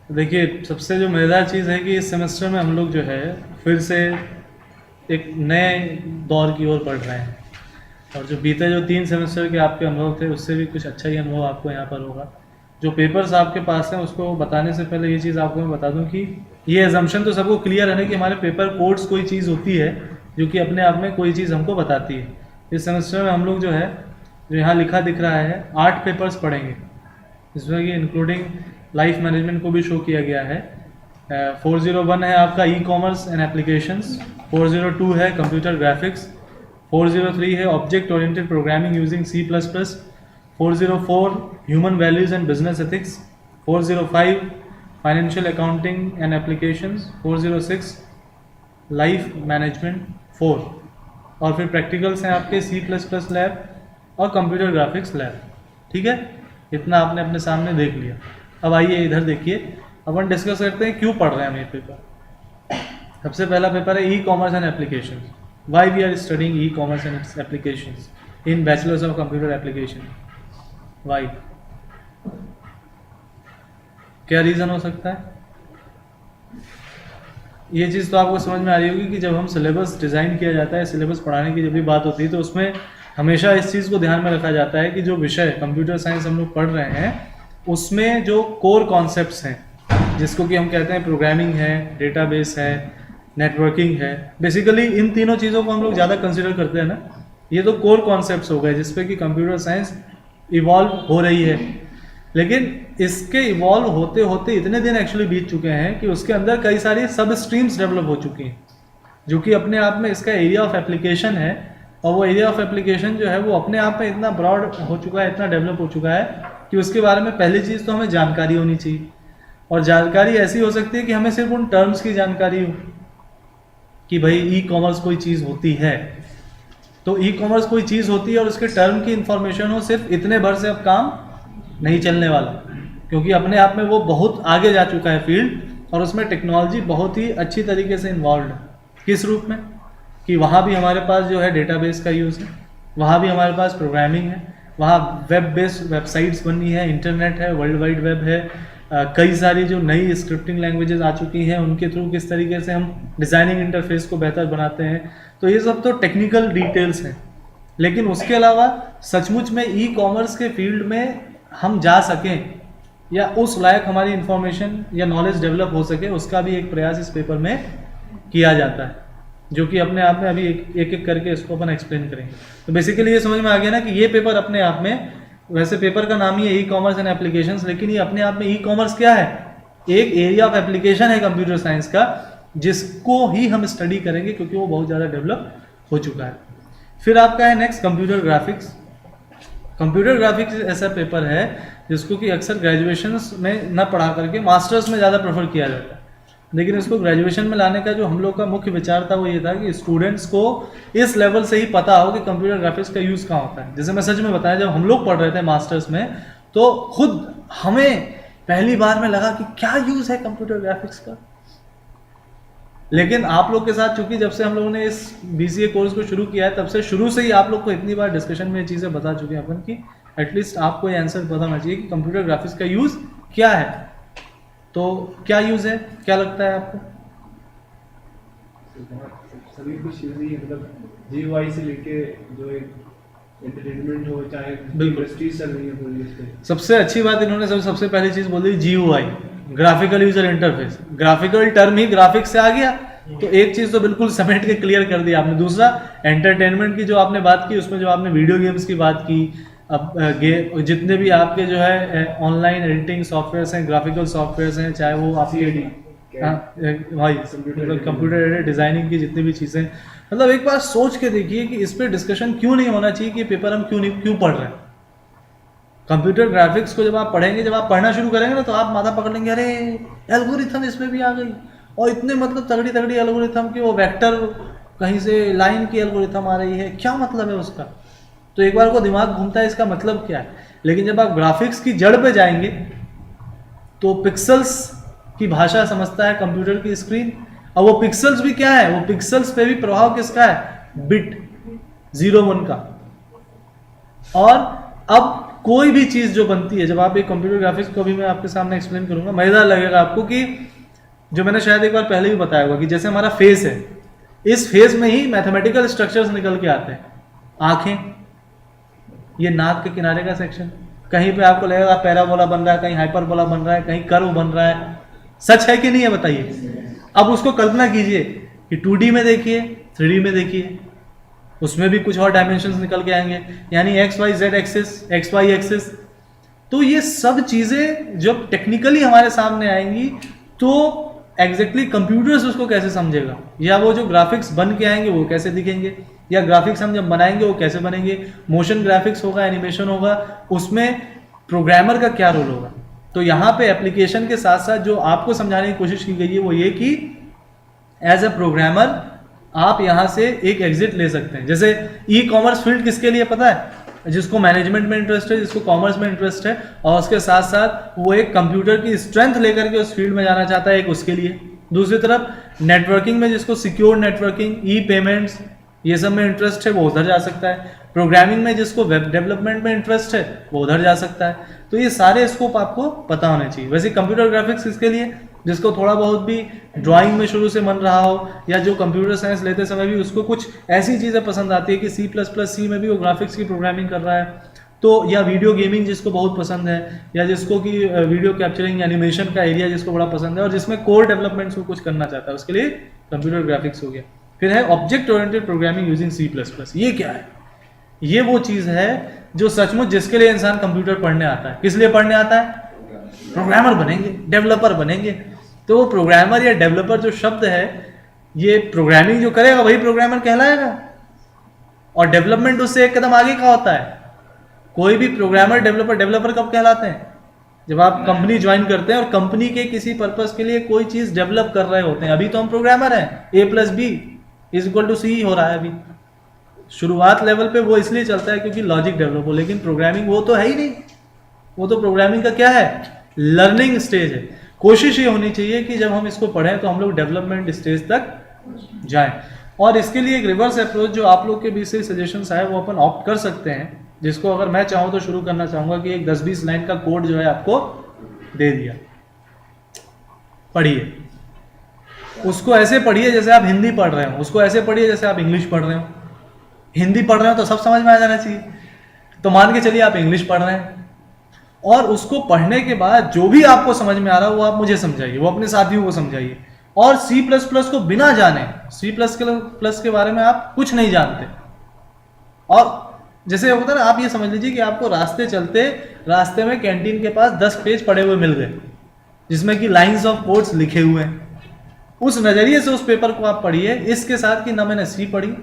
देखिए, सबसे जो मज़ेदार चीज़ है कि इस सेमेस्टर में हम लोग जो है फिर से एक नए दौर की ओर बढ़ रहे हैं। और जो बीते जो 3 सेमेस्टर के आपके अनुभव थे, उससे भी कुछ अच्छा ही अनुभव आपको यहाँ पर होगा। जो पेपर्स आपके पास हैं, उसको बताने से पहले ये चीज़ आपको मैं बता दूँ कि ये अजम्पशन तो सबको क्लियर है ना कि हमारे पेपर कोड्स कोई चीज़ होती है जो कि अपने आप में कोई चीज़ हमको बताती है। इस सेमेस्टर में हम लोग जो है, जो यहाँ लिखा दिख रहा है, 8 पेपर्स पढ़ेंगे, जिसमें कि इंक्लूडिंग लाइफ मैनेजमेंट को भी शो किया गया है। 401 है आपका ई कॉमर्स एंड एप्लीकेशंस, 402 है कंप्यूटर ग्राफिक्स, 403 है object oriented programming using C++, 404 human values and business ethics, 405 financial accounting and applications, 406 life management 4, और फिर प्रैक्टिकल्स हैं आपके C++ लैब और कंप्यूटर ग्राफिक्स लैब। ठीक है, इतना आपने अपने सामने देख लिया। अब आइए इधर देखिए, अपन डिस्कस करते हैं क्यों पढ़ रहे हैं हम ये पेपर। सबसे पहला पेपर है e commerce and application. Why we are studying e commerce and application in bachelors of computer application. Why, क्या रीज़न हो सकता है? ये चीज़ तो आपको समझ में आ रही होगी कि जब हम सिलेबस डिज़ाइन किया जाता है, सिलेबस पढ़ाने की जब भी बात होती है, तो उसमें हमेशा इस चीज़ को ध्यान में रखा जाता है कि जो विषय कंप्यूटर साइंस हम लोग पढ़ रहे हैं, उसमें जो कोर कॉन्सेप्ट्स हैं, जिसको कि हम कहते हैं प्रोग्रामिंग है, डेटाबेस है, नेटवर्किंग है, बेसिकली इन तीनों चीज़ों को हम लोग ज़्यादा कंसिडर करते हैं ना। ये तो कोर कॉन्सेप्ट्स हो गए जिसपे कि कंप्यूटर साइंस इवॉल्व हो रही है। लेकिन इसके इवॉल्व होते होते इतने दिन एक्चुअली बीत चुके हैं कि उसके अंदर कई सारी सब स्ट्रीम्स डेवलप हो चुकी हैं, जो कि अपने आप में इसका एरिया ऑफ एप्लीकेशन है। और वो एरिया ऑफ एप्लीकेशन जो है वो अपने आप में इतना ब्रॉड हो चुका है, इतना डेवलप हो चुका है कि उसके बारे में पहली चीज़ तो हमें जानकारी होनी चाहिए। और जानकारी ऐसी हो सकती है कि हमें सिर्फ उन टर्म्स की जानकारी हो कि भाई ई कॉमर्स कोई चीज़ होती है, तो ई कॉमर्स कोई चीज़ होती है और उसके टर्म की इंफॉर्मेशन हो, सिर्फ इतने भर से अब काम नहीं चलने वाला, क्योंकि अपने आप में वो बहुत आगे जा चुका है फील्ड, और उसमें टेक्नोलॉजी बहुत ही अच्छी तरीके से इन्वॉल्व है। किस रूप में कि वहाँ भी हमारे पास जो है डेटाबेस का यूज़ है, वहाँ भी हमारे पास प्रोग्रामिंग है, वहाँ वेब बेस्ड वेबसाइट्स बनी है, इंटरनेट है, वर्ल्ड वाइड वेब है, कई सारी जो नई स्क्रिप्टिंग लैंग्वेजेस आ चुकी हैं, उनके थ्रू किस तरीके से हम डिज़ाइनिंग इंटरफेस को बेहतर बनाते हैं। तो ये सब तो टेक्निकल डिटेल्स हैं, लेकिन उसके अलावा सचमुच में ई कॉमर्स के फील्ड में हम जा सकें या उस लायक हमारी इंफॉर्मेशन या नॉलेज डेवलप हो सके, उसका भी एक प्रयास इस पेपर में किया जाता है, जो कि अपने आप में अभी एक एक करके इसको अपन एक्सप्लेन करेंगे। तो बेसिकली ये समझ में आ गया ना कि ये पेपर अपने आप में, वैसे पेपर का नाम ही है ई कॉमर्स एंड एप्लीकेशंस, लेकिन ये अपने आप में ई कॉमर्स क्या है, एक एरिया ऑफ एप्लीकेशन है कंप्यूटर साइंस का, जिसको ही हम स्टडी करेंगे क्योंकि वो बहुत ज़्यादा डेवलप हो चुका है। फिर आपका है next computer graphics. Computer graphics ऐसा पेपर है जिसको कि अक्सर ग्रेजुएशंस में न पढ़ा करके मास्टर्स में ज़्यादा प्रेफर किया जाता है, लेकिन इसको ग्रेजुएशन में लाने का जो हम लोग का मुख्य विचार था वो ये था कि स्टूडेंट्स को इस लेवल से ही पता हो कि कंप्यूटर ग्राफिक्स का यूज़ कहाँ होता है। जैसे मैं सच में बताया, जब हम लोग पढ़ रहे थे मास्टर्स में, तो खुद हमें पहली बार में लगा कि क्या यूज़ है कंप्यूटर ग्राफिक्स का। लेकिन आप लोग के साथ चूंकि जब से हम लोगों ने इस BCA कोर्स को शुरू किया है, तब से शुरू से ही आप लोग को इतनी बार डिस्कशन में ये चीज़ें बता चुके हैं अपन कि एटलीस्ट आपको ये आंसर पता होना चाहिए कि कंप्यूटर ग्राफिक्स का यूज़ क्या है। तो क्या यूज़ है, क्या लगता है आपको? सभी कुछ यूज ही, मतलब GUI से लेके जो एक एंटरटेनमेंट हो, चाहे इंडस्ट्रीज चल रही है पूरी, इस पे सबसे अच्छी बात इन्होंने सबसे पहली चीज़ बोली GUI, graphical user interface. Graphical term ही ग्राफिक्स से आ गया, तो एक चीज़ तो बिल्कुल समेट के क्लियर कर दी आपने। दूसरा, एंटरटेनमेंट की जो आपने बात की, उसमें जो आपने वीडियो गेम्स की बात की, अब जितने भी आपके जो है ऑनलाइन एडिटिंग सॉफ्टवेयर्स हैं, ग्राफिकल सॉफ्टवेयर्स हैं, चाहे वो आपके भाई कंप्यूटर डिज़ाइनिंग की जितनी भी चीज़ें, मतलब एक बार सोच के देखिए कि इस पर डिस्कशन क्यों नहीं होना चाहिए कि पेपर हम क्यों पढ़ रहे हैं। कंप्यूटर ग्राफिक्स को जब आप पढ़ेंगे, जब आप पढ़ना शुरू करेंगे ना, तो आप माथा पकड़ लेंगे, अरे एल्गोरिथम इसमें भी आ गई, और इतने मतलब तगड़ी तगड़ी एल्गोरिथम की, वो वेक्टर कहीं से लाइन की एल्गोरिथम आ रही है, क्या मतलब है उसका। तो एक बार को दिमाग घूमता है इसका मतलब क्या है। लेकिन जब आप ग्राफिक्स की जड़ पे जाएंगे तो पिक्सल्स की भाषा समझता है कंप्यूटर की स्क्रीन। अब वो पिक्सल्स भी क्या है, वो पिक्सल्स पे भी प्रभाव किसका है, बिट 0 1 का। और अब कोई भी चीज़ जो बनती है, जब आप एक कंप्यूटर ग्राफिक्स को अभी मैं आपके सामने एक्सप्लेन करूंगा, मज़ेदार लगेगा आपको कि जो मैंने शायद एक बार पहले भी बताया होगा कि जैसे हमारा फेस है, इस फेस में ही मैथमेटिकल स्ट्रक्चर्स निकल के आते हैं। आंखें, ये नाक के किनारे का सेक्शन, कहीं पे आपको लगेगा पैराबोला बन रहा है, कहीं हाइपरबोला बन रहा है, कहीं कर्व बन रहा है। सच है कि नहीं है बताइए। अब उसको कल्पना कीजिए कि 2D में देखिए, 3D में देखिए, उसमें भी कुछ और डायमेंशंस निकल के आएंगे, यानी x y z axis, x y axis. तो ये सब चीज़ें जब टेक्निकली हमारे सामने आएंगी तो एग्जैक्टली कंप्यूटर्स उसको कैसे समझेगा, या वो जो ग्राफिक्स बन के आएंगे वो कैसे दिखेंगे, या ग्राफिक्स हम जब बनाएंगे वो कैसे बनेंगे, मोशन ग्राफिक्स होगा, एनिमेशन होगा, उसमें प्रोग्रामर का क्या रोल होगा। तो यहाँ पे एप्लीकेशन के साथ साथ जो आपको समझाने की कोशिश की गई है वो ये कि एज अ प्रोग्रामर आप यहाँ से एक एग्जिट ले सकते हैं। जैसे ई कॉमर्स फील्ड किसके लिए पता है? जिसको मैनेजमेंट में इंटरेस्ट है, जिसको कॉमर्स में इंटरेस्ट है, और उसके साथ साथ वो एक कंप्यूटर की स्ट्रेंथ लेकर के उस फील्ड में जाना चाहता है, एक उसके लिए। दूसरी तरफ नेटवर्किंग में जिसको सिक्योर नेटवर्किंग, ई पेमेंट्स, ये सब में इंटरेस्ट है, वो उधर जा सकता है। प्रोग्रामिंग में जिसको वेब डेवलपमेंट में इंटरेस्ट है वो उधर जा सकता है। तो ये सारे स्कोप आपको पता होने चाहिए। वैसे कंप्यूटर ग्राफिक्स किसके लिए? जिसको थोड़ा बहुत भी ड्राइंग में शुरू से मन रहा हो, या जो कंप्यूटर साइंस लेते समय भी उसको कुछ ऐसी चीज़ें पसंद आती है कि C++ में भी वो ग्राफिक्स की प्रोग्रामिंग कर रहा है, तो या वीडियो गेमिंग जिसको बहुत पसंद है, या जिसको कि वीडियो कैप्चरिंग एनिमेशन का एरिया जिसको बड़ा पसंद है और जिसमें कोर डेवलपमेंट्स को कुछ करना चाहता है, उसके लिए कंप्यूटर ग्राफिक्स हो गया। फिर है object oriented programming using C++। ये क्या है? ये वो चीज़ है जो सचमुच जिसके लिए इंसान कंप्यूटर पढ़ने आता है। किस लिए पढ़ने आता है? प्रोग्रामर बनेंगे, डेवलपर बनेंगे। तो वो प्रोग्रामर या डेवलपर जो शब्द है, ये प्रोग्रामिंग जो करेगा वही प्रोग्रामर कहलाएगा, और डेवलपमेंट उससे एक कदम आगे का होता है। कोई भी प्रोग्रामर डेवलपर कब कहलाते हैं? जब आप कंपनी ज्वाइन करते हैं और कंपनी के किसी पर्पस के लिए कोई चीज डेवलप कर रहे होते हैं। अभी तो हम प्रोग्रामर हैं, A+B=C हो रहा है अभी शुरुआत लेवल पे, वो इसलिए चलता है क्योंकि लॉजिक डेवलप हो, लेकिन प्रोग्रामिंग वो तो है ही नहीं। वो तो प्रोग्रामिंग का क्या है? लर्निंग स्टेज है। कोशिश ये होनी चाहिए कि जब हम इसको पढ़ें तो हम लोग डेवलपमेंट स्टेज तक जाएं, और इसके लिए एक रिवर्स अप्रोच जो आप लोग के बीच से सजेशंस आए वो अपन ऑप्ट कर सकते हैं, जिसको अगर मैं चाहूँ तो शुरू करना चाहूँगा कि एक 10-20 लाइन का कोड जो है आपको दे दिया, पढ़िए उसको, ऐसे पढ़िए जैसे आप हिंदी पढ़ रहे हो, उसको ऐसे पढ़िए जैसे आप इंग्लिश पढ़ रहे हो। हिंदी पढ़ रहे हो तो सब समझ में आ जाना चाहिए, तो मान के चलिए आप इंग्लिश पढ़ रहे हैं, और उसको पढ़ने के बाद जो भी आपको समझ में आ रहा है वो आप मुझे समझाइए, वो अपने साथियों को समझाइए। और C++ को बिना जाने, C++ के बारे में आप कुछ नहीं जानते, और जैसे होता है ना, आप ये समझ लीजिए कि आपको रास्ते में कैंटीन के पास 10 पेज पड़े हुए मिल गए जिसमें कि लाइंस ऑफ कोड्स लिखे हुए हैं। उस नजरिए से उस पेपर को आप पढ़िए, इसके साथ कि ना मैंने सी पढ़ी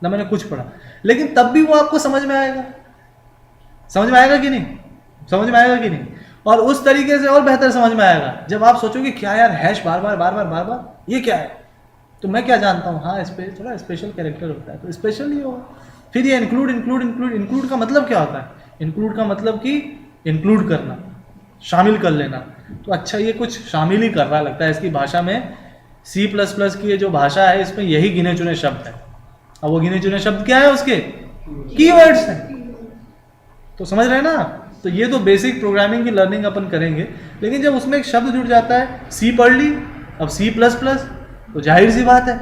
ना मैंने कुछ पढ़ा, लेकिन तब भी वो आपको समझ में आएगा। समझ में आएगा कि नहीं? समझ में आएगा कि नहीं? और उस तरीके से और बेहतर समझ में आएगा जब आप सोचोगे क्या यार हैश बार बार ये क्या है, तो मैं क्या जानता हूँ, हाँ इस पे थोड़ा स्पेशल कैरेक्टर होता है तो स्पेशल ही होगा। फिर ये इंक्लूड का मतलब क्या होता है? इंक्लूड का मतलब कि इंक्लूड करना, शामिल कर लेना। तो अच्छा ये कुछ शामिल ही कर रहा लगता है इसकी भाषा में। C++ की ये जो भाषा है इसमें यही गिने चुने शब्द है। अब वो गिने चुने शब्द क्या है? उसके कीवर्ड्स हैं। तो समझ रहे हैं ना? तो ये तो बेसिक प्रोग्रामिंग की लर्निंग अपन करेंगे, लेकिन जब उसमें एक शब्द जुड़ जाता है, सी पढ़ ली, अब C++, तो जाहिर सी बात है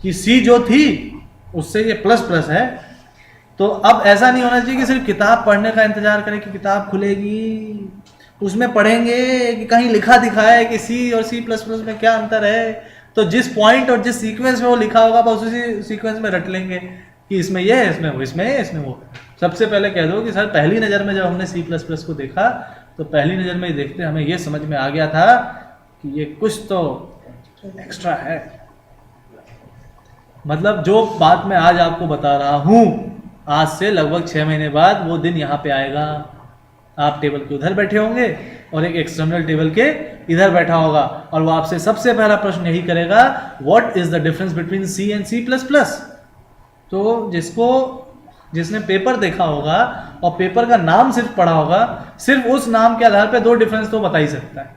कि सी जो थी उससे ये प्लस है। तो अब ऐसा नहीं होना चाहिए कि सिर्फ किताब पढ़ने का इंतजार करें कि किताब खुलेगी उसमें पढ़ेंगे कि कहीं लिखा दिखाए कि सी और C++ में क्या अंतर है, तो जिस पॉइंट और जिस सीक्वेंस में वो लिखा होगा बस उसी सीक्वेंस में रट लेंगे कि इसमें ये है, इसमें वो, इसमें ये, इसमें वो। सबसे पहले कह दो कि सर पहली नज़र में जब हमने C++ को देखा तो पहली नज़र में देखते हमें ये समझ में आ गया था कि ये कुछ तो एक्स्ट्रा है। मतलब जो बात मैं आज आपको बता रहा हूँ, आज से लगभग 6 महीने बाद वो दिन यहाँ पे आएगा। आप टेबल के उधर बैठे होंगे और एक एक्सटर्नल टेबल के इधर बैठा होगा, और वो आपसे सबसे पहला प्रश्न यही करेगा, what is the difference between C and C++। तो जिसने पेपर देखा होगा और पेपर का नाम सिर्फ पढ़ा होगा, सिर्फ उस नाम के आधार पे 2 डिफरेंस तो बता ही सकता है।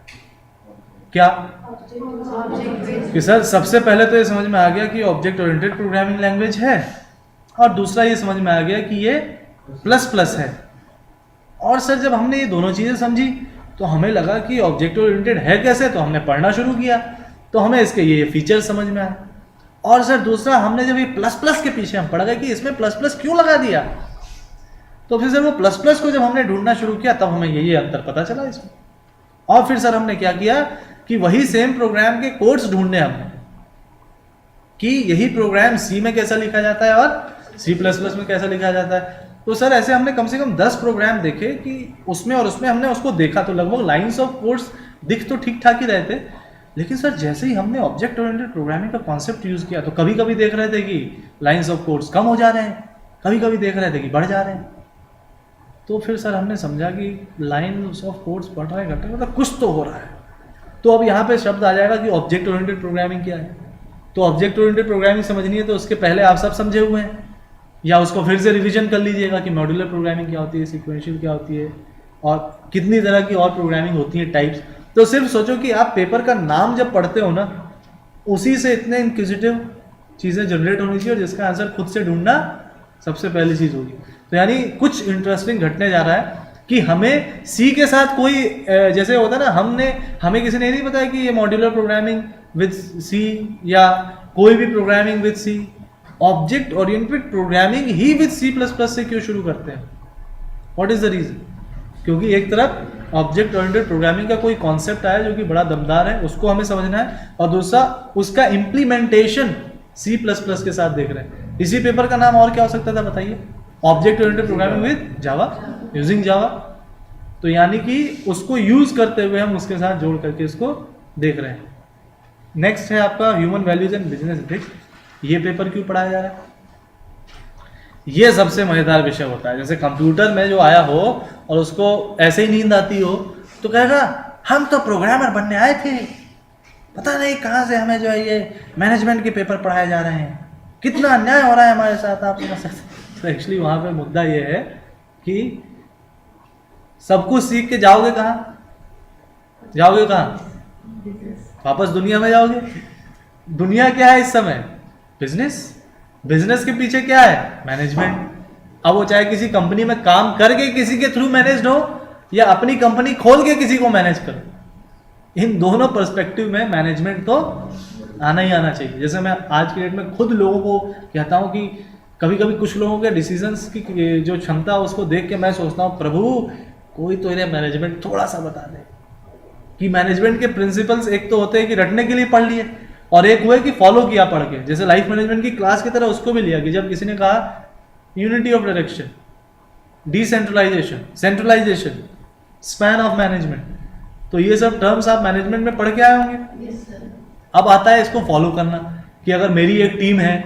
क्या? कि सर सबसे पहले तो ये समझ में आ गया कि ऑब्जेक्ट ओरिएंटेड प्रोग्रामिंग लैंग्वेज है, और दूसरा ये समझ में आ गया कि ये प्लस है। और सर जब हमने ये दोनों चीज़ें समझी तो हमें लगा कि ऑब्जेक्ट ओरिएंटेड है कैसे, तो हमने पढ़ना शुरू किया तो हमें इसके ये फीचर समझ में आए। और सर दूसरा, हमने जब ये प्लस प्लस के पीछे हम पड़ गए कि इसमें प्लस प्लस क्यों लगा दिया, तो फिर सर वो प्लस प्लस को जब हमने ढूंढना शुरू किया तब हमें ये अंतर पता चला इसमें। और फिर सर हमने क्या किया कि वही सेम प्रोग्राम के कोड्स ढूंढने हमने कि यही प्रोग्राम सी में कैसा लिखा जाता है और सी प्लस प्लस में कैसा लिखा जाता है। तो सर ऐसे हमने कम से कम 10 प्रोग्राम देखे कि उसमें और उसमें हमने उसको देखा तो लगभग लाइंस ऑफ कोड्स दिख तो ठीक ठाक ही रहे थे, लेकिन सर जैसे ही हमने ऑब्जेक्ट ओरिएंटेड प्रोग्रामिंग का कॉन्सेप्ट यूज किया तो कभी कभी देख रहे थे कि लाइंस ऑफ कोड्स कम हो जा रहे हैं, कभी कभी देख रहे थे कि बढ़ जा रहे हैं। तो फिर सर हमने समझा कि लाइंस ऑफ कोड्स बढ़ रहे हैं घट रहे हैं, मतलब कुछ तो हो रहा है। तो अब यहाँ पे शब्द आ जाएगा कि ऑब्जेक्ट ओरिएंटेड प्रोग्रामिंग क्या है। तो ऑब्जेक्ट ओरिएंटेड प्रोग्रामिंग समझनी है तो उसके पहले आप सब समझे हुए हैं, या उसको फिर से रिवीजन कर लीजिएगा कि मॉड्यूलर प्रोग्रामिंग क्या होती है, सीक्वेंशियल क्या होती है, और कितनी तरह की और प्रोग्रामिंग होती है, टाइप्स। तो सिर्फ सोचो कि आप पेपर का नाम जब पढ़ते हो ना, उसी से इतने इंक्विजिटिव चीज़ें जनरेट होनी चाहिए और जिसका आंसर खुद से ढूंढना सबसे पहली चीज़ होगी। तो यानी कुछ इंटरेस्टिंग घटने जा रहा है कि हमें सी के साथ कोई जैसे होता है ना, हमें किसी ने नहीं बताया कि ये मॉड्यूलर प्रोग्रामिंग विद सी या कोई भी programming with C, object oriented programming ही विद सी प्लस प्लस से क्यों शुरू करते हैं? What is the reason? क्योंकि एक तरफ ऑब्जेक्ट ओरिएंटेड प्रोग्रामिंग का कोई कॉन्सेप्ट आया जो कि बड़ा दमदार है, उसको हमें समझना है, और दूसरा उसका इम्प्लीमेंटेशन सी प्लस प्लस के साथ देख रहे हैं। इसी पेपर का नाम और क्या हो सकता था बताइए? Object oriented programming with Java, using Java. तो यानी कि उसको यूज करते हुए हम उसके साथ जोड़ करके इसको देख रहे हैं। नेक्स्ट है आपका human values and business ethics. ये पेपर क्यों पढ़ाया जा रहा है? ये सबसे मजेदार विषय होता है। जैसे कंप्यूटर में जो आया हो और उसको ऐसे ही नींद आती हो तो कहेगा हम तो प्रोग्रामर बनने आए थे, पता नहीं कहाँ से हमें जो है ये मैनेजमेंट के पेपर पढ़ाए जा रहे हैं, कितना अन्याय हो रहा है हमारे साथ, आप समझ सकते। तो एक्चुअली वहाँ पे मुद्दा ये है कि सब कुछ सीख के जाओगे कहाँ? जाओगे कहाँ? वापस दुनिया में जाओगे। दुनिया क्या है इस समय? बिजनेस। बिजनेस के पीछे क्या है? मैनेजमेंट। अब वो चाहे किसी कंपनी में काम करके किसी के थ्रू मैनेज्ड हो या अपनी कंपनी खोल के किसी को मैनेज करो, इन दोनों पर्सपेक्टिव में मैनेजमेंट तो आना ही आना चाहिए। जैसे मैं आज के डेट में खुद लोगों को कहता हूं कि कभी कभी कुछ लोगों के डिसीजंस की जो क्षमता उसको देख के मैं सोचता हूं प्रभु कोई तो इन्हें मैनेजमेंट थोड़ा सा बता दे कि मैनेजमेंट के प्रिंसिपल्स एक तो होते हैं कि रटने के लिए पढ़ लिए और एक हुए कि फॉलो किया पढ़ के। जैसे लाइफ मैनेजमेंट की क्लास की तरह उसको भी लिया कि जब किसी ने कहा unity of direction, decentralization, centralization, span of management, तो ये सब टर्म्स आप मैनेजमेंट में पढ़ के आए होंगे। अब आता है इसको फॉलो करना कि अगर मेरी एक टीम है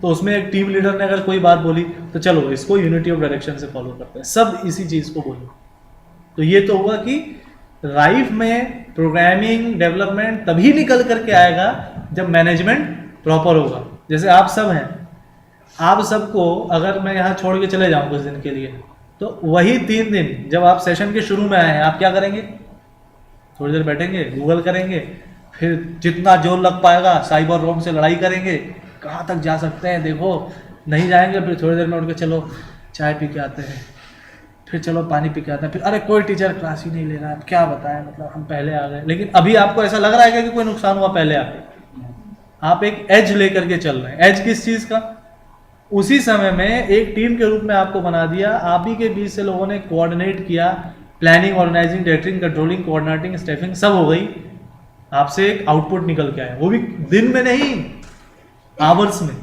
तो उसमें एक टीम लीडर ने अगर कोई बात बोली तो चलो इसको यूनिटी ऑफ डायरेक्शन से फॉलो करते हैं, सब इसी चीज को बोलो। तो ये तो हुआ कि लाइफ में प्रोग्रामिंग डेवलपमेंट तभी निकल करके आएगा जब मैनेजमेंट प्रॉपर होगा। जैसे आप सब हैं, आप सबको अगर मैं यहाँ छोड़ के चले जाऊँ कुछ दिन के लिए तो वही 3 दिन जब आप सेशन के शुरू में आए हैं आप क्या करेंगे? थोड़ी देर बैठेंगे, गूगल करेंगे, फिर जितना जोर लग पाएगा साइबर रोम से लड़ाई करेंगे, कहाँ तक जा सकते हैं देखो, नहीं जाएंगे, फिर थोड़ी देर में उठ के चलो चाय पी के आते हैं, फिर चलो पानी पी के आते हैं, फिर अरे कोई टीचर क्लास ही नहीं ले रहा है, क्या बताएं, मतलब हम पहले आ गए। लेकिन अभी आपको ऐसा लग रहा है कि कोई नुकसान हुआ पहले आके? आप एक एज लेकर के चल रहे हैं। एज किस चीज़ का? उसी समय में एक टीम के रूप में आपको बना दिया, आप ही के बीच से लोगों ने कोऑर्डिनेट किया, planning, organizing, directing, controlling, coordinating, staffing सब हो गई, आपसे एक आउटपुट निकल के आया, वो भी दिन में नहीं, आवर्स में।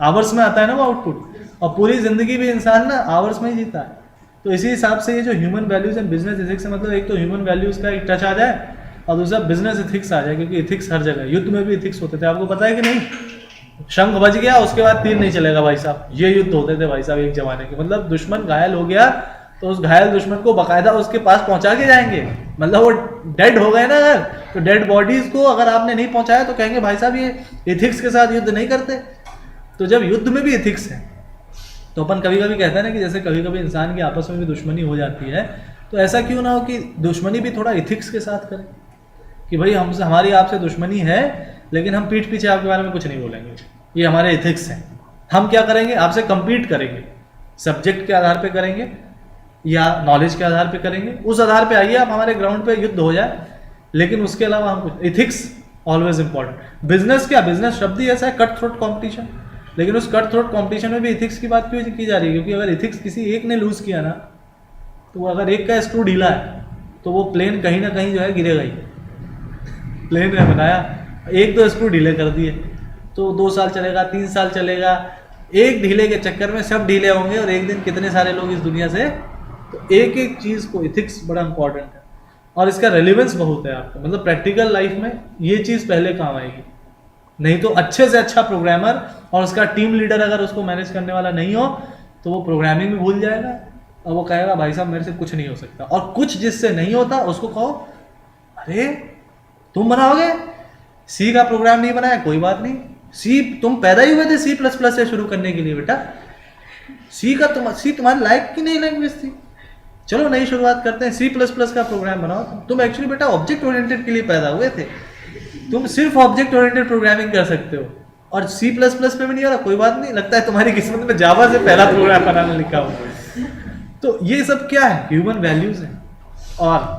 आवर्स में आता है ना वो आउटपुट, और पूरी जिंदगी भी इंसान ना आवर्स में ही जीता है। तो इसी हिसाब से ये जो human values and business ethics है, मतलब एक तो ह्यूमन वैल्यूज का एक टच आ जाए और दूसरा बिजनेस एथिक्स आ जाए, क्योंकि एथिक्स हर जगह, युद्ध में भी एथिक्स होते थे, आपको पता है कि नहीं? शंख बज गया उसके बाद तीर नहीं चलेगा भाई साहब, ये युद्ध होते थे भाई साहब एक जमाने के। मतलब दुश्मन घायल हो गया तो उस घायल दुश्मन को बकायदा उसके पास पहुंचा के जाएंगे, मतलब वो डेड हो गए ना अगर, तो डेड बॉडीज को अगर आपने नहीं पहुंचाया तो कहेंगे भाई साहब ये एथिक्स के साथ युद्ध नहीं करते। तो जब युद्ध में भी एथिक्स है तो अपन कभी कभी कहते हैं ना कि जैसे कभी कभी इंसान की आपस में भी दुश्मनी हो जाती है, तो ऐसा क्यों ना हो कि दुश्मनी भी थोड़ा एथिक्स के साथ करें कि भाई हमसे, हमारी आपसे दुश्मनी है लेकिन हम पीठ पीछे आपके बारे में कुछ नहीं बोलेंगे, ये हमारे एथिक्स हैं। हम क्या करेंगे? आपसे कंपीट करेंगे, सब्जेक्ट के आधार पे करेंगे, या नॉलेज के आधार पे करेंगे, उस आधार पे आइए आप हमारे ग्राउंड पे युद्ध हो जाए, लेकिन उसके अलावा हम कुछ इथिक्स ऑलवेज इंपॉर्टेंट। बिजनेस क्या, बिजनेस शब्द ही ऐसा है कट थ्रोट कॉम्पिटिशन, लेकिन उस कट थ्रोट कॉम्पिटिशन में भी इथिक्स की बात क्यों की जा रही है? क्योंकि अगर इथिक्स किसी एक ने लूज किया ना, तो अगर एक का स्क्रू ढीला है तो वो प्लेन कहीं ना कहीं जो है गिरेगा ही। प्लेन ने बनाया, एक दो स्क्रू ढीले कर दिए तो 2 साल चलेगा, 3 साल चलेगा, एक ढीले के चक्कर में सब ढीले होंगे और एक दिन कितने सारे लोग इस दुनिया से। तो एक एक चीज़ को इथिक्स बड़ा इंपॉर्टेंट है और इसका रेलिवेंस बहुत है आपको, मतलब प्रैक्टिकल लाइफ में ये चीज़ पहले काम आएगी। नहीं तो अच्छे से अच्छा प्रोग्रामर और उसका टीम लीडर अगर उसको मैनेज करने वाला नहीं हो तो वो प्रोग्रामिंग भी भूल जाएगा और वो कहेगा भाई साहब मेरे से कुछ नहीं हो सकता। और कुछ जिससे नहीं होता उसको कहो अरे तुम बनाओगे, सी का प्रोग्राम नहीं बनाया कोई बात नहीं, सी तुम पैदा ही हुए थे C++ से शुरू करने के लिए बेटा, सी तुम्हारे लायक की नहीं लैंग्वेज थी, चलो नई शुरुआत करते हैं, C++ का प्रोग्राम बनाओ। तुम एक्चुअली बेटा ऑब्जेक्ट ओरिएंटेड के लिए पैदा हुए थे, तुम सिर्फ ऑब्जेक्ट ओरिएंटेड प्रोग्रामिंग कर सकते हो और C++ पे भी नहीं हो रहा कोई बात नहीं, लगता है तुम्हारी किस्मत में जावा से पहला प्रोग्राम बनाना लिखा हुआ। तो ये सब क्या है, ह्यूमन वैल्यूज है और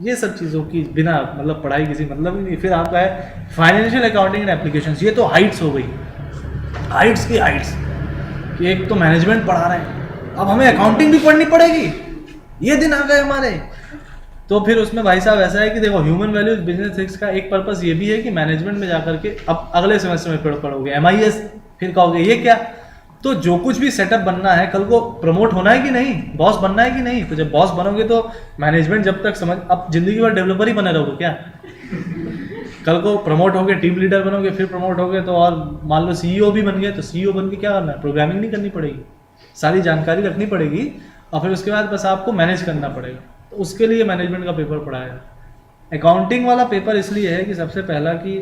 ये सब चीज़ों की बिना मतलब पढ़ाई किसी मतलब ही नहीं। फिर आपका है फाइनेंशियल अकाउंटिंग एंड एप्लीकेशंस, ये तो हाइट्स हो गई, हाइट्स की हाइट्स कि एक तो मैनेजमेंट पढ़ा रहे हैं, अब हमें अकाउंटिंग भी पढ़नी पड़ेगी, ये दिन आ गए हमारे। तो फिर उसमें भाई साहब ऐसा है कि देखो ह्यूमन वैल्यूज बिजनेस एथिक्स का एक पर्पस ये भी है कि मैनेजमेंट में जाकर के अब अगले सेमेस्टर में पढ़ोगे MIS, फिर कहोगे ये क्या, तो जो कुछ भी सेटअप बनना है, कल को प्रमोट होना है कि नहीं, बॉस बनना है कि नहीं, तो जब बॉस बनोगे तो मैनेजमेंट जब तक समझ, अब जिंदगी भर डेवलपर ही बने रहोगे क्या? कल को प्रमोट होगे टीम लीडर बनोगे, फिर प्रमोट होगे तो और मान लो CEO भी बन गए, तो CEO बन के क्या करना है, प्रोग्रामिंग नहीं करनी पड़ेगी, सारी जानकारी रखनी पड़ेगी और फिर उसके बाद बस आपको मैनेज करना पड़ेगा। तो उसके लिए मैनेजमेंट का पेपर पढ़ाया। अकाउंटिंग वाला पेपर इसलिए है कि सबसे पहला कि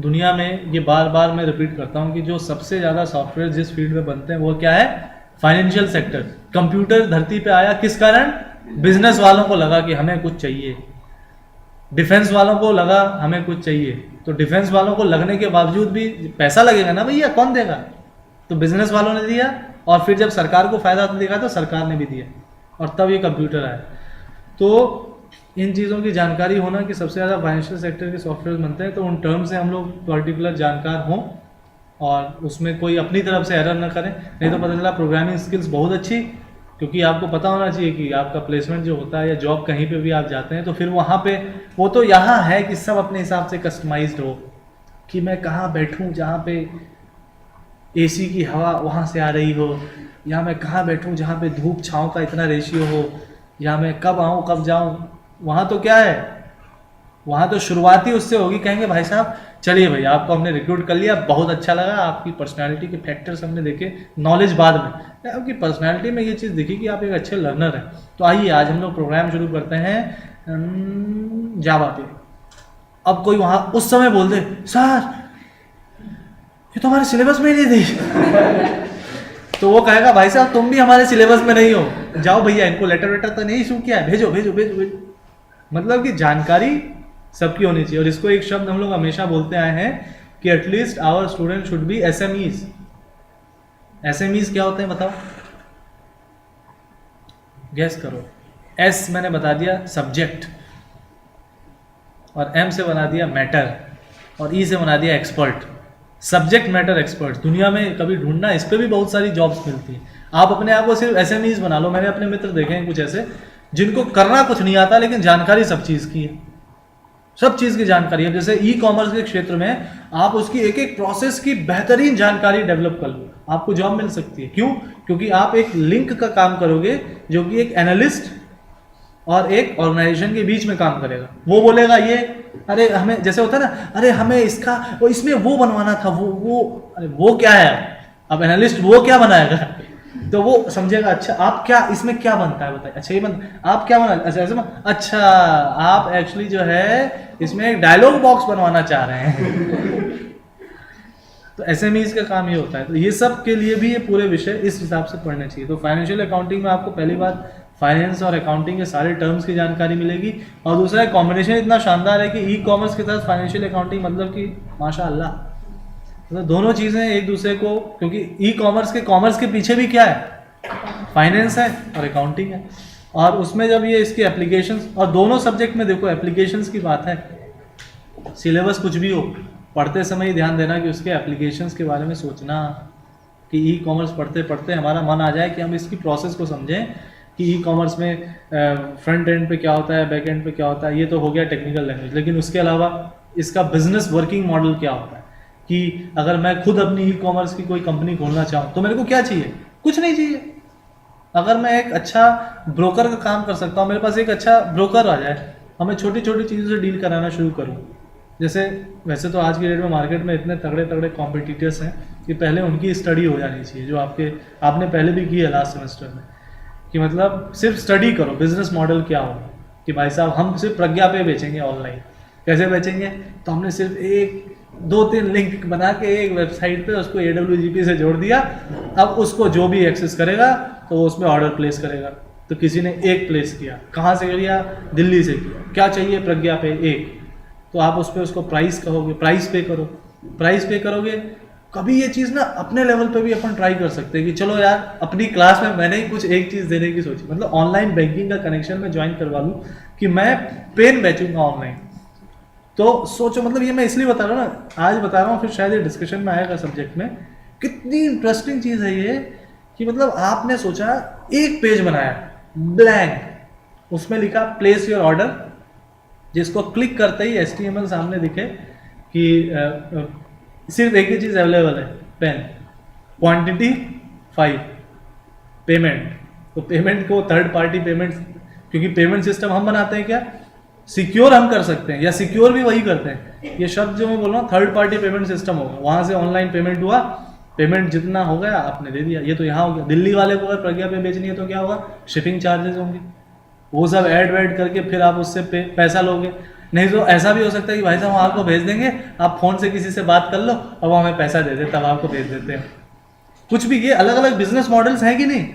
दुनिया में, ये बार बार मैं रिपीट करता हूँ कि जो सबसे ज़्यादा सॉफ्टवेयर जिस फील्ड में बनते हैं वो क्या है, फाइनेंशियल सेक्टर। कंप्यूटर धरती पे आया किस कारण, बिजनेस वालों को लगा कि हमें कुछ चाहिए, डिफेंस वालों को लगा हमें कुछ चाहिए, तो डिफेंस वालों को लगने के बावजूद भी पैसा लगेगा ना भैया, कौन देगा, तो बिजनेस वालों ने दिया और फिर जब सरकार को फायदा दिखा तो सरकार ने भी दिया और तब ये कंप्यूटर आया। तो इन चीज़ों की जानकारी होना कि सबसे ज़्यादा फाइनेंशियल सेक्टर के सॉफ्टवेयर बनते हैं, तो उन टर्म से हम लोग पर्टिकुलर जानकार हों और उसमें कोई अपनी तरफ से एरर ना करें, नहीं तो पता चला प्रोग्रामिंग स्किल्स बहुत अच्छी, क्योंकि आपको पता होना चाहिए कि आपका प्लेसमेंट जो होता है या जॉब कहीं पे भी आप जाते हैं तो फिर वहाँ पे वो तो यहाँ है कि सब अपने हिसाब से कस्टमाइज्ड हो, कि मैं कहाँ बैठूँ जहाँ पे AC की हवा वहाँ से आ रही हो, या मैं कहाँ बैठूँ जहाँ पे धूप छाँव का इतना रेशियो हो, या मैं कब आऊँ कब जाऊँ। वहाँ तो क्या है, वहाँ तो शुरुआत ही उससे होगी, कहेंगे भाई साहब चलिए भाई आपको हमने रिक्रूट कर लिया, बहुत अच्छा लगा, आपकी पर्सनालिटी के फैक्टर्स हमने देखे, नॉलेज बाद में, आपकी पर्सनालिटी में ये चीज़ दिखी कि आप एक अच्छे लर्नर हैं। तो आइए आज हम लोग प्रोग्राम शुरू करते हैं जावा पे। अब कोई वहाँ उस समय बोल दे सर ये तो हमारे सिलेबस में ही नहीं थी तो वो कहेगा भाई साहब तुम भी हमारे सिलेबस में नहीं हो, जाओ भैया इनको लेटर वेटर तो नहीं इशू किया है, भेजो भेजो भेजो भेजो। मतलब कि जानकारी सबकी होनी चाहिए। और इसको एक शब्द हम लोग हमेशा बोलते आए हैं कि at least our student should be SMEs। SMEs क्या होते हैं बताओ, गैस करो। S मैंने बता दिया सब्जेक्ट, और M से बना दिया मैटर, और E से बना दिया एक्सपर्ट। सब्जेक्ट मैटर एक्सपर्ट दुनिया में कभी ढूंढना, इस पर भी बहुत सारी जॉब्स मिलती हैं। आप अपने आप को सिर्फ SMEs बना लो। मैंने अपने मित्र देखे हैं कुछ ऐसे जिनको करना कुछ नहीं आता लेकिन जानकारी सब चीज़ की है, सब चीज़ की जानकारी है। जैसे E-कॉमर्स के क्षेत्र में आप उसकी एक एक प्रोसेस की बेहतरीन जानकारी डेवलप कर लो, आपको जॉब मिल सकती है। क्यों? क्योंकि आप एक लिंक का काम करोगे जो कि एक एनालिस्ट और एक ऑर्गेनाइजेशन के बीच में काम करेगा। वो बोलेगा ये अरे हमें, जैसे होता है ना, अरे हमें इसका वो इसमें वो बनवाना था, वो अरे वो क्या है, अब एनालिस्ट वो क्या बनाएगा, तो वो समझेगा अच्छा आप क्या इसमें क्या बनता है बताइए, अच्छा ये बनता आप क्या बना, अच्छा ऐसे अच्छा आप एक्चुअली जो है इसमें एक डायलॉग बॉक्स बनवाना चाह रहे हैं तो SMEs का काम ये होता है। तो ये सब के लिए भी ये पूरे विषय इस हिसाब से पढ़ने चाहिए। तो फाइनेंशियल अकाउंटिंग में आपको पहली बात फाइनेंस और अकाउंटिंग के सारे टर्म्स की जानकारी मिलेगी, और दूसरा कॉम्बिनेशन इतना शानदार है कि E-कॉमर्स के साथ फाइनेंशियल अकाउंटिंग, मतलब कि माशाअल्लाह, मतलब दोनों चीज़ें एक दूसरे को, क्योंकि E-कॉमर्स के कॉमर्स के पीछे भी क्या है, फाइनेंस है और अकाउंटिंग है। और उसमें जब ये इसकी एप्लीकेशंस, और दोनों सब्जेक्ट में देखो एप्लीकेशंस की बात है, सिलेबस कुछ भी हो पढ़ते समय ही ध्यान देना कि उसके एप्लीकेशंस के बारे में सोचना, कि ई कॉमर्स पढ़ते पढ़ते हमारा मन आ जाए कि हम इसकी प्रोसेस को समझें कि ई कॉमर्स में फ्रंट एंड पे क्या होता है, बैक एंड पे क्या होता है। ये तो हो गया टेक्निकल लैंग्वेज, लेकिन उसके अलावा इसका बिजनेस वर्किंग मॉडल क्या होता है, कि अगर मैं खुद अपनी ई कॉमर्स की कोई कंपनी खोलना चाहूँ तो मेरे को क्या चाहिए, कुछ नहीं चाहिए। अगर मैं एक अच्छा ब्रोकर का काम कर सकता हूँ, मेरे पास एक अच्छा ब्रोकर आ जाए, हमें छोटी छोटी चीज़ों से डील कराना शुरू करूँ। जैसे वैसे तो आज की डेट में मार्केट में इतने तगड़े तगड़े कॉम्पिटिटर्स हैं कि पहले उनकी स्टडी हो जानी चाहिए, जो आपने पहले भी की है लास्ट सेमेस्टर में, कि मतलब सिर्फ स्टडी करो बिजनेस मॉडल क्या हो, कि भाई साहब हम सिर्फ प्रज्ञा पे बेचेंगे ऑनलाइन, कैसे बेचेंगे, तो हमने सिर्फ 1-2-3 लिंक बना के एक वेबसाइट पे उसको AWGP से जोड़ दिया। अब उसको जो भी एक्सेस करेगा तो वो उसमें ऑर्डर प्लेस करेगा। तो किसी ने एक प्लेस किया, कहाँ से किया, दिल्ली से किया, क्या चाहिए प्रज्ञा पे एक, तो आप उस पर उसको प्राइस कहोगे, प्राइस पे करो, प्राइस पे करोगे। कभी ये चीज़ ना अपने लेवल पे भी अपन ट्राई कर सकते हैं कि चलो यार अपनी क्लास में मैंने ही कुछ एक चीज़ देने की सोची, मतलब ऑनलाइन बैंकिंग का कनेक्शन में ज्वाइन करवा लूँ कि मैं पेन बेचूंगा ऑनलाइन। तो सोचो, मतलब ये मैं इसलिए बता रहा हूँ ना, आज बता रहा हूँ, फिर शायद ये डिस्कशन में आएगा सब्जेक्ट में। कितनी इंटरेस्टिंग चीज़ है ये, कि मतलब आपने सोचा एक पेज बनाया ब्लैंक, उसमें लिखा प्लेस योर ऑर्डर, जिसको क्लिक करते ही HTML सामने दिखे कि सिर्फ एक ही चीज़ अवेलेबल है, पेन, क्वांटिटी 5, पेमेंट। तो पेमेंट को थर्ड पार्टी पेमेंट, क्योंकि पेमेंट सिस्टम हम बनाते हैं क्या, सिक्योर हम कर सकते हैं, या सिक्योर भी वही करते हैं। ये शब्द जो मैं बोल रहा हूँ थर्ड पार्टी पेमेंट सिस्टम होगा, वहाँ से ऑनलाइन पेमेंट हुआ, पेमेंट जितना हो गया आपने दे दिया। ये तो यहाँ हो गया। दिल्ली वाले को अगर प्रज्ञा पे बेचनी है तो क्या होगा, शिपिंग चार्जेस होंगे, वो सब ऐड वैड करके फिर आप उससे पैसा लोगे। नहीं तो ऐसा भी हो सकता है कि भाई साहब हम आपको भेज देंगे, आप फ़ोन से किसी से बात कर लो और वो हमें पैसा दे दे, तब आपको भेज देते हैं। कुछ भी, ये अलग अलग बिजनेस मॉडल्स हैं कि नहीं।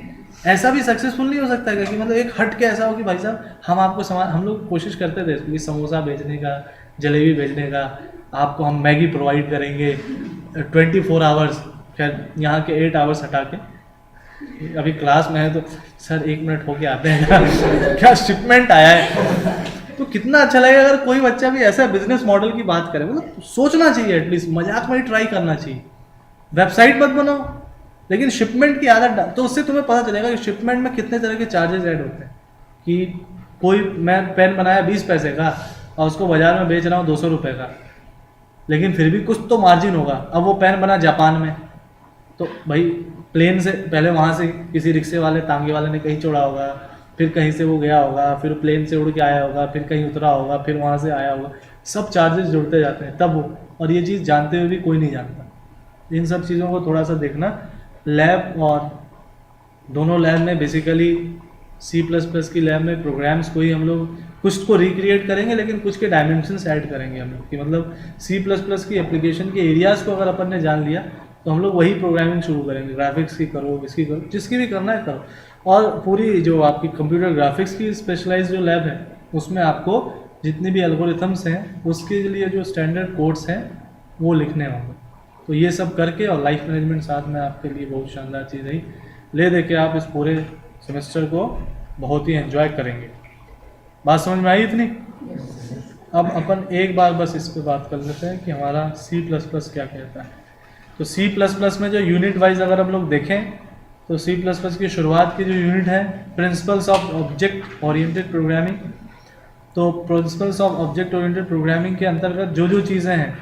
ऐसा भी सक्सेसफुल नहीं हो सकता है कि मतलब एक हट के ऐसा हो कि भाई साहब हम आपको सामान, हम लोग कोशिश करते थे कि समोसा बेचने का, जलेबी बेचने का, आपको हम मैगी प्रोवाइड करेंगे 24 आवर्स, खैर यहाँ के 8 आवर्स हटा के, अभी क्लास में है तो सर 1 मिनट होके आते हैं क्या शिपमेंट आया है। तो कितना अच्छा लगेगा अगर कोई बच्चा भी ऐसा बिजनेस मॉडल की बात करे, मतलब सोचना चाहिए, एटलीस्ट मजाक में ही ट्राई करना चाहिए। वेबसाइट मत बनाओ, लेकिन शिपमेंट की आदत डाल, तो उससे तुम्हें पता चलेगा कि शिपमेंट में कितने तरह के चार्जेस ऐड होते हैं। कि कोई, मैं पेन बनाया 20 पैसे का और उसको बाजार में बेच रहा हूँ 200 रुपये का, लेकिन फिर भी कुछ तो मार्जिन होगा। अब वो पेन बना जापान में, तो भाई प्लेन से पहले वहाँ से किसी रिक्शे वाले, तांगे वाले ने कहीं छोड़ा होगा, फिर कहीं से वो गया होगा, फिर प्लेन से उड़ के आया होगा, फिर कहीं उतरा होगा, फिर वहाँ से आया होगा, सब चार्जेस जुड़ते जाते हैं तब वो, और ये चीज़ जानते हुए भी कोई नहीं जानता। इन सब चीज़ों को थोड़ा सा देखना। लैब, और दोनों लैब में बेसिकली C++ की लैब में प्रोग्राम्स को ही हम लोग कुछ को रिक्रिएट करेंगे, लेकिन कुछ के डायमेंशंस ऐड करेंगे हम लोग, कि मतलब C++ की एप्लीकेशन के एरियाज़ को अगर अपन ने जान लिया तो हम लोग वही प्रोग्रामिंग शुरू करेंगे। ग्राफिक्स की करो, इसकी करो, जिसकी भी करना है करो। और पूरी जो आपकी कंप्यूटर ग्राफिक्स की स्पेशलाइज जो लैब है, उसमें आपको जितने भी एल्गोरिथम्स हैं उसके लिए जो स्टैंडर्ड कोड्स हैं वो लिखने होंगे। तो ये सब करके, और लाइफ मैनेजमेंट साथ में आपके लिए बहुत शानदार चीज़ है, ले दे के आप इस पूरे सेमेस्टर को बहुत ही एंजॉय करेंगे। बात समझ में आई इतनी? अब अपन एक बार बस इस पर बात कर लेते हैं कि हमारा C++ क्या कहता है। तो C++ में जो यूनिट वाइज अगर हम लोग देखें तो C++ की शुरुआत की जो यूनिट है, principles of object oriented programming. तो principles of object oriented programming के अंतर्गत जो जो चीज़ें हैं,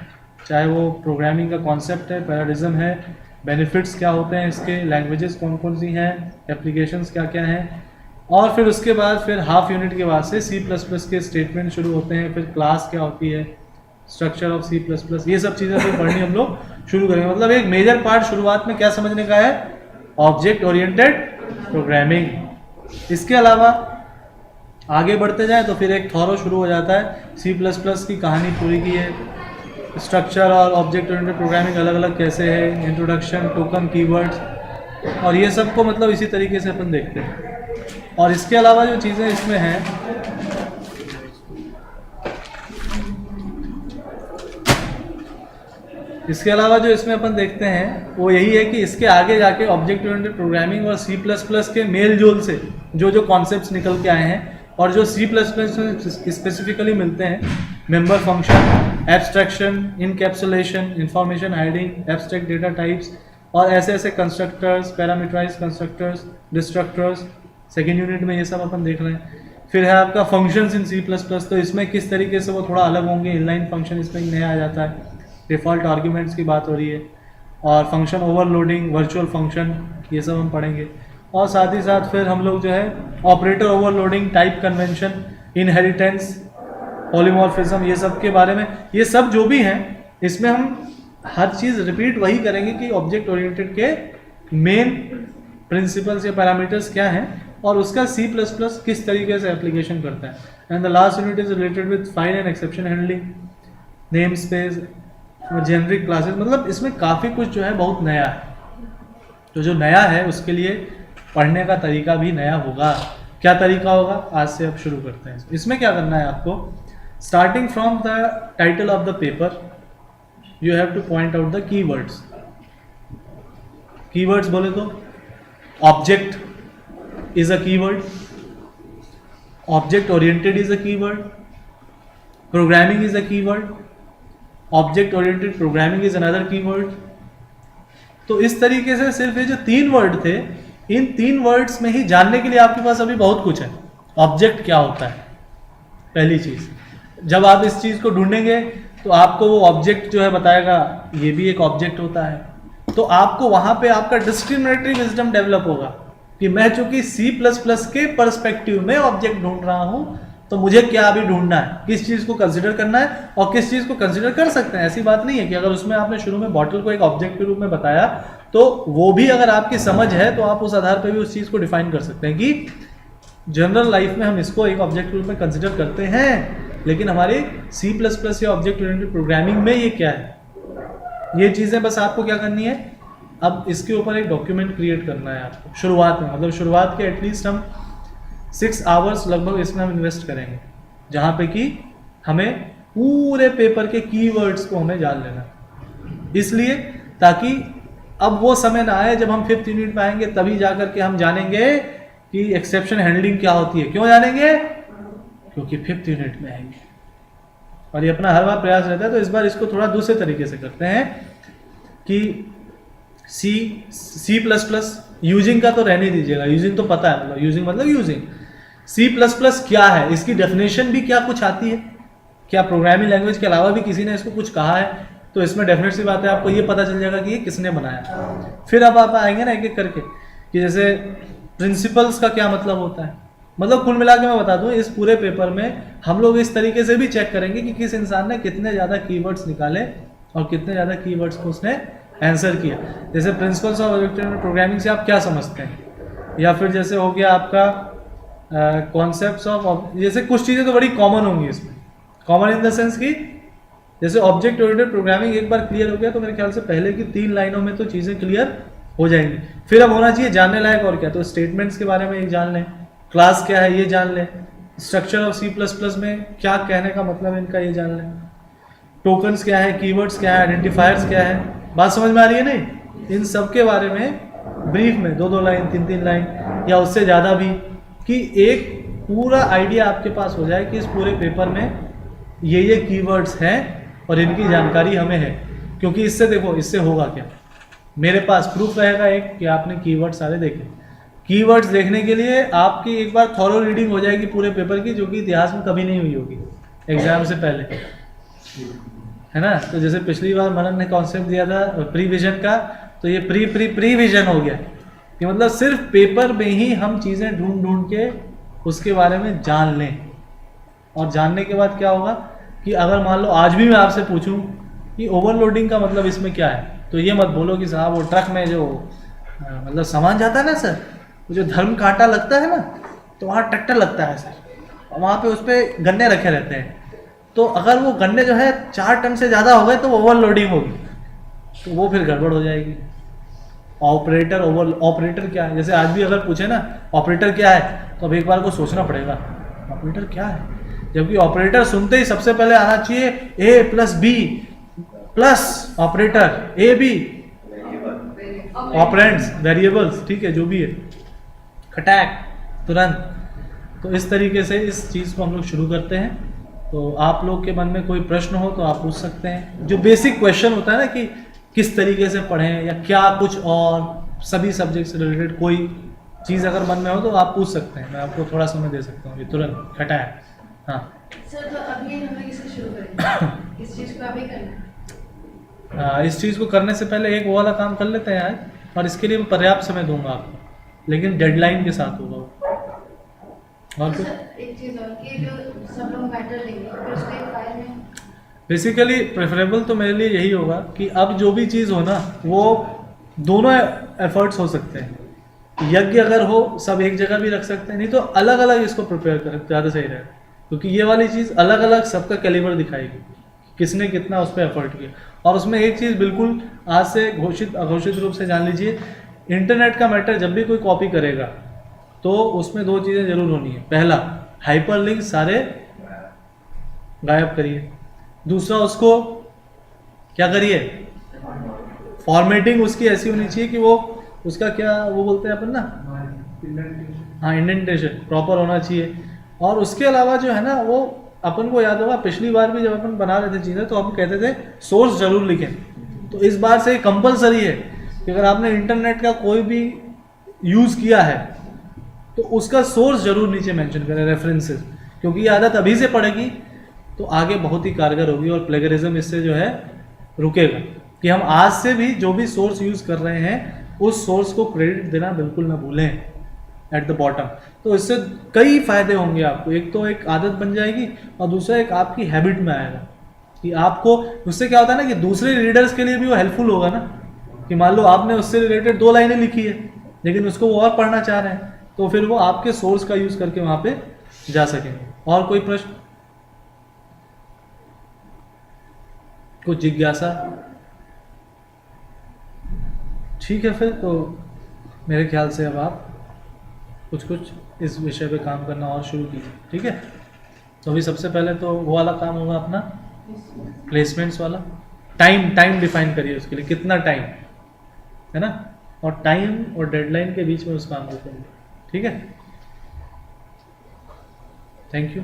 चाहे वो प्रोग्रामिंग का कॉन्सेप्ट है, पैराडिज्म है, बेनिफिट्स क्या होते हैं इसके, लैंग्वेजेस कौन कौन सी हैं, एप्लीकेशंस क्या क्या हैं, और फिर उसके बाद फिर हाफ यूनिट के बाद से C++ के स्टेटमेंट शुरू होते हैं, फिर क्लास क्या होती है, स्ट्रक्चर ऑफ C++, ये सब चीज़ें फिर पढ़नी हम लोग शुरू करेंगे। मतलब एक मेजर पार्ट शुरुआत में क्या समझने का है, ऑब्जेक्ट ओरिएंटेड प्रोग्रामिंग। इसके अलावा आगे बढ़ते जाए तो फिर एक थॉरो शुरू हो जाता है, C++ की कहानी पूरी की है, स्ट्रक्चर और ऑब्जेक्ट ओरिएंटेड प्रोग्रामिंग अलग अलग कैसे है, इंट्रोडक्शन, टोकन, कीवर्ड्स, और ये सब को मतलब इसी तरीके से अपन देखते हैं। और इसके अलावा जो चीज़ें इसमें हैं, इसके अलावा जो इसमें अपन देखते हैं वो यही है कि इसके आगे जाके ऑब्जेक्ट ओरिएंटेड प्रोग्रामिंग और C++ के मेल जोल से जो कॉन्सेप्ट्स निकल के आए हैं और जो C++ में स्पेसिफिकली मिलते हैं, member function, abstraction, encapsulation, information hiding, abstract data types और ऐसे constructors, parameterize constructors, destructors, second unit में ये सब अपन देख रहे हैं। फिर है आपका फंक्शंस इन C++, तो इसमें किस तरीके से वो थोड़ा अलग होंगे। इनलाइन फंक्शन इसमें नया आ जाता है, डिफ़ॉल्ट आर्ग्यूमेंट्स की बात हो रही है, और फंक्शन ओवरलोडिंग, वर्चुअल फंक्शन, ये सब हम पढ़ेंगे। और साथ ही साथ फिर हम लोग जो है operator overloading, type convention, inheritance, polymorphism, ये सब के बारे में, ये सब जो भी हैं इसमें हम हर चीज़ रिपीट वही करेंगे कि ऑब्जेक्ट ओरिएंटेड के मेन प्रिंसिपल्स या पैरामीटर्स क्या हैं और उसका C++ किस तरीके से एप्लीकेशन करता है। And the last unit is related with file and exception handling, name space, generic classes, मतलब इसमें काफ़ी कुछ जो है बहुत नया है। तो जो नया है उसके लिए पढ़ने का तरीका भी नया होगा। क्या तरीका होगा, आज से अब शुरू करते हैं। इसमें क्या करना है आपको, starting from the title of the paper you have two point out the keywords. Keywords बोले तो object is a keyword, object oriented is a keyword, programming is a keyword, object oriented programming is another keyword. तो इस तरीके से सिर्फ ये जो 3 word थे, इन 3 वर्ड्स में ही जानने के लिए आपके पास अभी बहुत कुछ है। ऑब्जेक्ट क्या होता है, पहली चीज, जब आप इस चीज को ढूंढेंगे तो आपको वो ऑब्जेक्ट जो है बताएगा ये भी एक ऑब्जेक्ट होता है। तो आपको वहां पे आपका डिस्क्रिमिनेटरी विजडम डेवलप होगा कि मैं चूंकि C++ के पर्सपेक्टिव में ऑब्जेक्ट ढूंढ रहा हूं तो मुझे क्या अभी ढूंढना है, किस चीज को कंसिडर करना है और किस चीज को कंसिडर कर सकते हैं। ऐसी बात नहीं है कि अगर उसमें आपने शुरू में बॉटल को एक ऑब्जेक्ट के रूप में बताया तो वो भी अगर आपकी समझ है तो आप उस आधार पर भी उस चीज को डिफाइन कर सकते हैं कि जनरल लाइफ में हम इसको एक ऑब्जेक्ट के रूप में कंसिडर करते हैं, लेकिन हमारे C++ या ऑब्जेक्ट ओरिएंटेड प्रोग्रामिंग में ये क्या है। ये चीजें बस आपको क्या करनी है, अब इसके ऊपर एक डॉक्यूमेंट क्रिएट करना है आपको शुरुआत में, मतलब शुरुआत के एटलीस्ट हम 6 आवर्स लगभग इसमें हम इन्वेस्ट करेंगे, जहाँ पे कि हमें पूरे पेपर के कीवर्ड्स को हमें जान लेना, इसलिए ताकि अब वो समय ना आए जब हम 5th यूनिट में आएंगे तभी जाकर के हम जानेंगे कि एक्सेप्शन हैंडलिंग क्या होती है। क्यों जानेंगे, क्योंकि 5th यूनिट में आएंगे और ये अपना हर बार प्रयास रहता है। तो इस बार इसको थोड़ा दूसरे तरीके से करते हैं कि C++ यूजिंग का तो रहने दीजिएगा, यूजिंग तो पता है, मतलब यूजिंग मतलब यूजिंग। C++ क्या है, इसकी डेफिनेशन भी क्या कुछ आती है, क्या प्रोग्रामिंग लैंग्वेज के अलावा भी किसी ने इसको कुछ कहा है, तो इसमें डेफिनेट सी बात है आपको ये पता चल जाएगा कि ये किसने बनाया। फिर अब आप आएंगे ना एक एक करके कि जैसे प्रिंसिपल्स का क्या मतलब होता है। मतलब कुल मिला के मैं बता दूं, इस पूरे पेपर में हम लोग इस तरीके से भी चेक करेंगे कि किस इंसान ने कितने ज़्यादा कीवर्ड्स निकाले और कितने ज़्यादा कीवर्ड्स को उसने आंसर किया। जैसे principles of object oriented programming से आप क्या समझते हैं, या फिर जैसे हो गया आपका कॉन्सेप्ट्स ऑफ, जैसे कुछ चीज़ें तो बड़ी कॉमन होंगी इसमें, कॉमन इन द सेंस कि जैसे ऑब्जेक्ट ओरिएंटेड प्रोग्रामिंग एक बार क्लियर हो गया तो मेरे ख्याल से पहले की 3 लाइनों में तो चीज़ें क्लियर हो जाएंगी। फिर अब होना चाहिए जानने लायक और क्या, तो स्टेटमेंट्स के बारे में एक जान लें, क्लास क्या है ये जान लें, स्ट्रक्चर ऑफ C++ में क्या कहने का मतलब है इनका ये जान लें, टोकन्स क्या है, कीवर्ड्स क्या है, आइडेंटिफायर्स क्या है। बात समझ में आ रही है नहीं, इन सब के बारे में ब्रीफ में 2-2 लाइन 3-3 लाइन या उससे ज़्यादा भी, कि एक पूरा आइडिया आपके पास हो जाए कि इस पूरे पेपर में ये कीवर्ड्स हैं और इनकी जानकारी हमें है। क्योंकि इससे देखो, इससे होगा क्या, मेरे पास प्रूफ रहेगा एक कि आपने कीवर्ड सारे देखे। कीवर्ड्स देखने के लिए आपकी एक बार थॉरो रीडिंग हो जाएगी पूरे पेपर की, जो कि इतिहास में कभी नहीं हुई होगी एग्जाम से पहले, है ना। तो जैसे पिछली बार मनन ने कॉन्सेप्ट दिया था प्रीविजन का, तो ये प्रीविजन हो गया कि मतलब सिर्फ पेपर में ही हम चीज़ें ढूंढ के उसके बारे में जान लें। और जानने के बाद क्या होगा कि अगर मान लो आज भी मैं आपसे पूछूं कि ओवरलोडिंग का मतलब इसमें क्या है, तो ये मत बोलो कि साहब वो ट्रक में जो मतलब सामान जाता है ना सर, वो जो धर्म कांटा लगता है ना, तो वहाँ ट्रैक्टर लगता है सर, और वहाँ पे उस पर गन्ने रखे रहते हैं, तो अगर वो गन्ने जो है 4 टन से ज़्यादा हो गए तो ओवरलोडिंग होगी, तो वो फिर गड़बड़ हो जाएगी। ऑपरेटर क्या है, जैसे आज भी अगर पूछे ना ऑपरेटर क्या है, तो अब एक बार को सोचना पड़ेगा ऑपरेटर क्या है, जबकि ऑपरेटर सुनते ही सबसे पहले आना चाहिए A + B plus operator A B, operands, variables, ठीक है, जो भी है, अटैक तुरंत। तो इस तरीके से इस चीज़ को हम लोग शुरू करते हैं। तो आप लोग के मन में कोई प्रश्न हो तो आप पूछ सकते हैं। जो बेसिक क्वेश्चन होता है ना कि किस तरीके से पढ़ें या क्या कुछ और सभी सब्जेक्ट से रिलेटेड कोई चीज़ अगर मन में हो तो आप पूछ सकते हैं, मैं आपको थोड़ा समय दे सकता हूँ, ये तुरंत अटैक। हाँ सर, तो अभी हमें किससे शुरू करेंगे? इस चीज़ को अभी करना है? इस चीज़ को करने से पहले एक वो वाला काम कर लेते हैं आज, और इसके लिए मैं पर्याप्त समय दूंगा आपको, लेकिन डेडलाइन के साथ होगा वो। और तो कुछ सर, एक चीज़ और कि जो सब लोग मैटर लेंगे फिर उसको एक फाइल में बेसिकली प्रेफरेबल तो मेरे लिए यही होगा कि अब जो भी चीज़ हो ना वो दोनों एफर्ट्स हो सकते हैं। यज्ञ अगर हो सब एक जगह भी रख सकते हैं, नहीं तो अलग अलग इसको प्रिपेयर करें, ज़्यादा सही रहेगा, क्योंकि ये वाली चीज़ अलग अलग सबका कैलिबर दिखाएगी, किसने कितना उस पर एफर्ट किया। और उसमें एक चीज़ बिल्कुल आज से घोषित अघोषित रूप से जान लीजिए, इंटरनेट का मैटर जब भी कोई कॉपी करेगा तो उसमें दो चीज़ें जरूर होनी है। पहला, हाइपरलिंक सारे गायब करिए। दूसरा, उसको क्या करिए, फॉर्मेटिंग उसकी ऐसी होनी चाहिए कि वो उसका क्या वो बोलते हैं अपन ना, हाँ, इंडेंटेशन प्रॉपर होना चाहिए। और उसके अलावा जो है ना, वो अपन को याद होगा पिछली बार भी जब अपन बना रहे थे चीज़ें तो हम कहते थे सोर्स जरूर लिखें। तो इस बार से कंपलसरी है कि अगर आपने इंटरनेट का कोई भी यूज़ किया है तो उसका सोर्स जरूर नीचे मेंशन करें, रेफरेंसेस, क्योंकि ये आदत अभी से पड़ेगी तो आगे बहुत ही कारगर होगी और प्लेगरिज्म इससे जो है रुकेगा। कि हम आज से भी जो भी सोर्स यूज़ कर रहे हैं उस सोर्स को क्रेडिट देना बिल्कुल ना भूलें एट द बॉटम। तो इससे कई फायदे होंगे आपको। एक तो एक आदत बन जाएगी और दूसरा एक आपकी हैबिट में आएगा कि आपको उससे क्या होता है ना कि दूसरे रीडर्स के लिए भी वो हेल्पफुल होगा ना। कि मान लो आपने उससे रिलेटेड 2 लाइनें लिखी है लेकिन उसको वो और पढ़ना चाह रहे हैं तो फिर वो आपके सोर्स का यूज़ करके वहाँ पे जा सकेंगे। और कोई प्रश्न, कुछ जिज्ञासा? ठीक है, फिर तो मेरे ख्याल से अब आप कुछ इस विषय पे काम करना और शुरू कीजिए, ठीक है। तो अभी सबसे पहले तो वो वाला काम होगा अपना प्लेसमेंट्स वाला। टाइम डिफाइन करिए उसके लिए, कितना टाइम है ना, और टाइम और डेडलाइन के बीच में उस काम को करिए, ठीक है। Thank you.